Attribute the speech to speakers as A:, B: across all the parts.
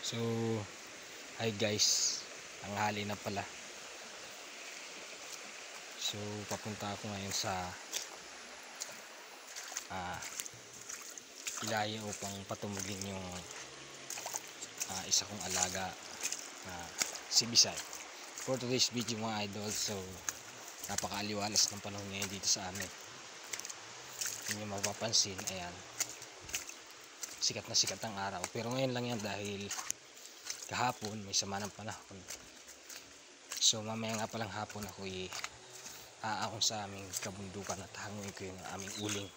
A: So, hi guys, tanghali na pala. So, papunta ako ngayon sa Ilaya upang patumugin yung isa kong alaga, si Bisay. For today's video mga idol, so napakaaliwalas ng panahon ngayon dito sa amin. Hindi nyo mapapansin, ayan, sikat na sikat ang araw. Pero ngayon lang yan dahil kahapon may sama ng panahon. So mamaya nga palang hapon ako aakong sa aming kabundukan at hanguin ko yung aming uling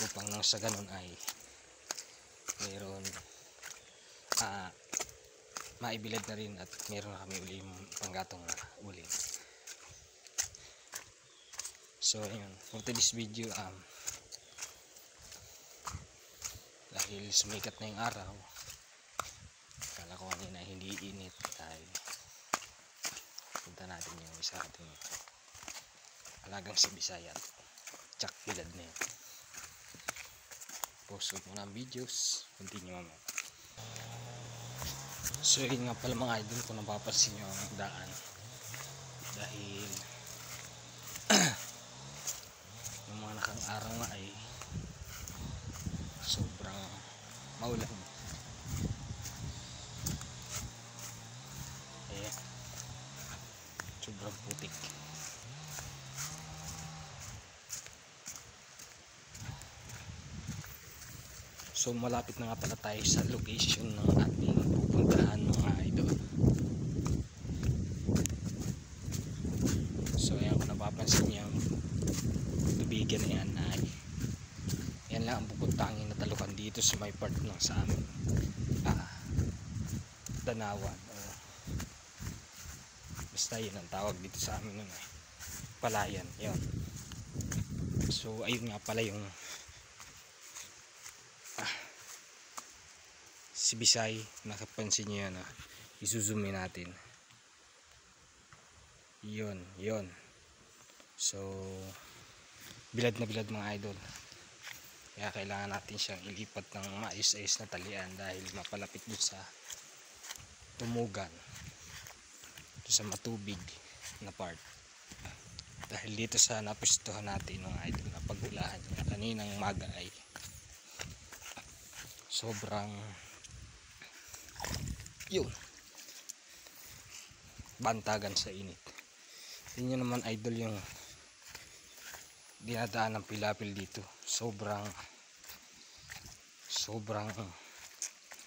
A: upang nang sa ganun ay mayroon maibilad na rin at mayroon na kami uli yung panggatong na uling. So ayun, for this video dahil sumikat na yung araw, kala ko kanina hindi init, ay punta natin yung isa ating alagang si Bisaya, tsak bilad na yun. Post ko muna ang videos, continue mamaya. So yun nga pala mga idol, kung napapansin nyo ang daan, dahil yung mga nakang araw nga ay sobrang maulan. Ayan, sobrang putik. So malapit na nga pala tayo sa location ng ating pupuntahan mga idol. So ayan, kung napapansin nyo, tubigan na yan ay yan lang ang pupuntangin na talukan dito sa may part ng sa amin Danawan, o basta yun ang tawag dito sa amin nun, Palayan, yun. So ayun nga pala yung si Bisay, nakapansin nyo yan, isuzoom natin, yun. So bilad na bilad mga idol, kaya kailangan natin siyang ilipat ng maayos-ayos na talian dahil mapalapit doon sa tumugan, doon sa matubig na part. Dahil dito sa napustuhan natin mga idol na pagulahan niya kaninang maga ay sobrang yun, bantagan sa init. Tingnan nyo naman idol yung dinadaan ng pilapil dito, sobrang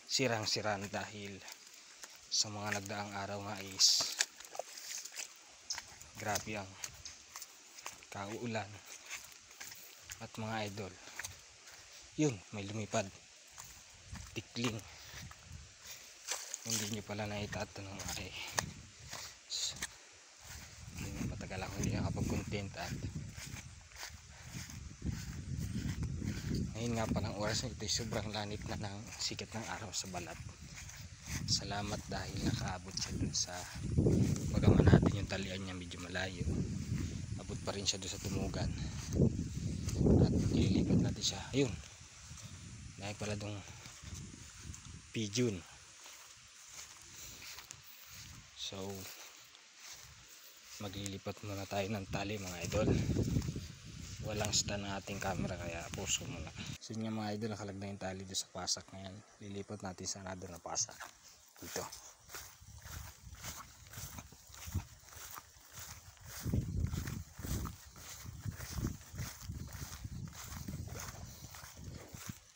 A: sirang-sirang dahil sa mga nagdaang araw nga is grabe ang kauulan. At mga idol, yun, may lumipad, tikling. Hindi nyo pala naitatanong matagal ako hindi nakapag-content. At ngayon nga palang oras na ito, sobrang lanit na ng sikat ng araw sa balat. Salamat dahil nakaabot siya dun sa, bagaman natin yung talian niya medyo malayo, abot pa rin siya dun sa tumugan at ililipat natin siya. Ayun, dahil pala dong pigeon. So maglilipat muna tayo ng tali mga idol, walang stand na ating camera kaya puso muna. So yun mga idol, nakalag na yung tali doon sa pasak. Ngayon lilipat natin sa nado na pasak dito.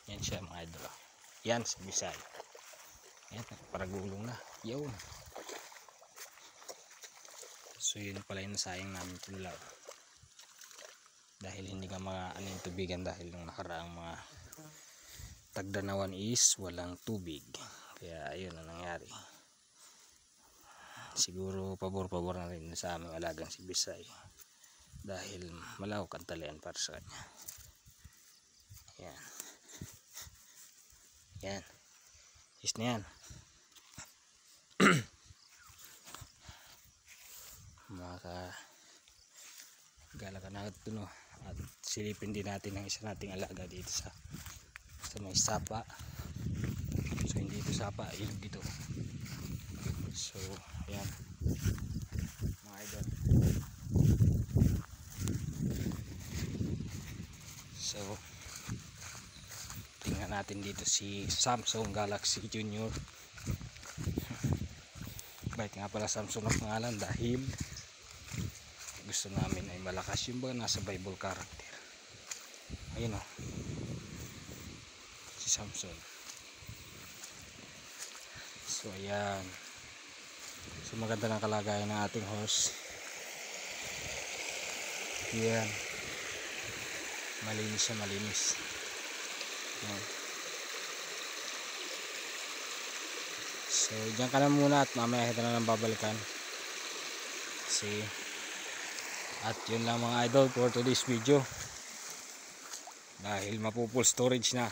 A: Yan siya mga idol, yan si Bisay. Yan, paragulong na yun. So yun pala yung nasayang namin pula, dahil hindi ka yung tubigan dahil nung nakaraang mga tagdanawan is walang tubig, kaya ayun ang nangyari. Siguro pabor na rin sa aming alagang si Bisay dahil malawak ang talian para sa kanya. Yan is na yan. Galakan natin at silipin din natin ang isa nating alaga dito sa may sapa. So hindi ito sa sapa, ilog dito. So ayan mga idol. So tingnan natin dito si Samsung Galaxy Junior. Bakit nga pala Samsung ang pangalan? Dahil gusto namin ay malakas yung mga nasa Bible character. Ayun o, si Samsung. So ayan, so maganda ng kalagayan ng ating horse. Ayan, malinis siya, malinis. Ayan. So dyan ka na muna at mamaya kita na lang babalikan. At yun lang mga idol for today's video. Dahil mapu-full storage na.